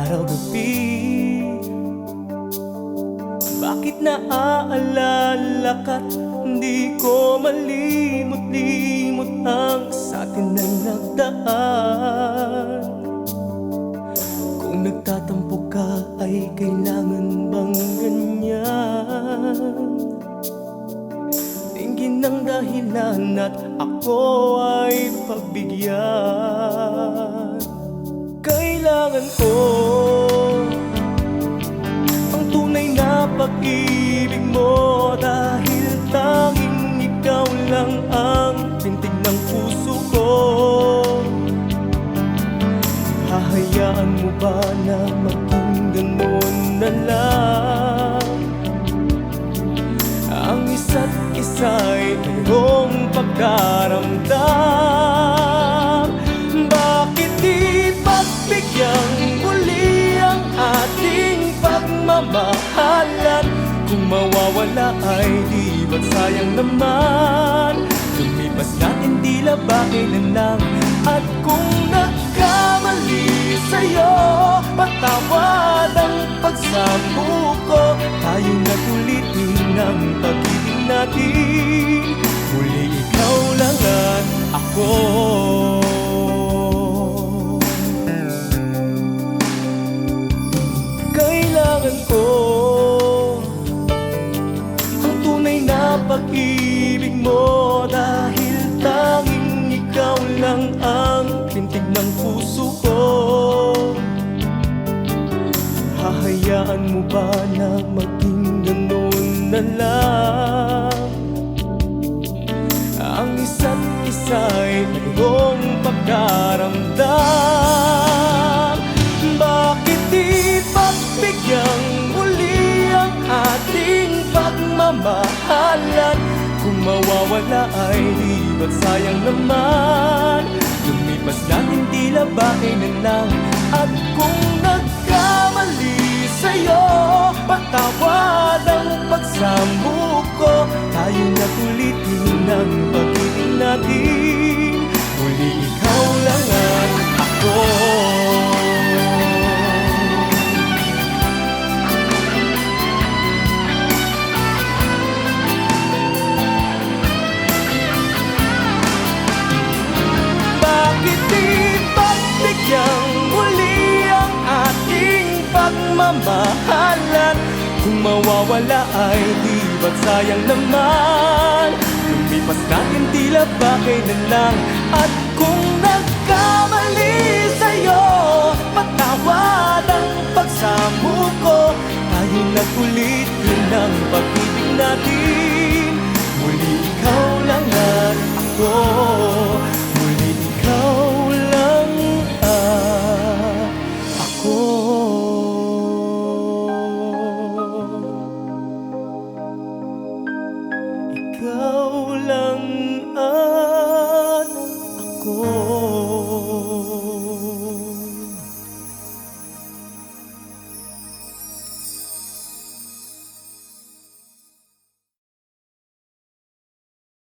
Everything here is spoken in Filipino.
araw-gabi. Bakit naaalala ka't hindi ko malimot-limot ang sa'tin ay nagdaan? Kung nagtatampo ka ay kailangan bang ganyan? Tingin ng dahilan at ako ay pagbigyan. Kailangan ko ang tunay na pag-ibig mo, dahil tanging ikaw lang ang pintig ng puso ko. Hahayaan mo ba na maging ganun na lang? Ang isa't isa'y mayroong pagkaramdam. Bakit di pagbigyan muli ang ating pagmamahalan? Kung mawawala ay di ba't sayang naman? Lumipas natin tila ba kailan lang? At kung nagkamali sa'yo, patawad ang pagsambuko. Tayo na't ulitin ang pag-ibig natin. Muli ikaw lang at ako. Kailangan ko ang tunay na pag-ibig mo, dahil tanging ikaw lang ang pintig ng puso ko. Hahayaan mo ba na maging ganun na lang? Ang isa't isa'y mayroong pagkaramdam. Bakit di pagbigyan muli ang ating pagmamahalan? Kung mawawala ay di ba't sayang naman? Lumipas natin tila ba kailan lang? At kung nagkamali sa'yo, patawad ang pagsambuko. Tayo na't ulitin ang pag-ibig natin. Muli ikaw lang at ako. Bakit di pagbigyan muli ang ating pagmamahalan? Kung mawawala ay di ba't sayang naman? Lumipas natin tila ba kailan lang? At kung nagkamali sa'yo, patawad ang pagsambuko. Tayo na't ulitin ang pag-ibig natin. Muli ikaw lang at ako.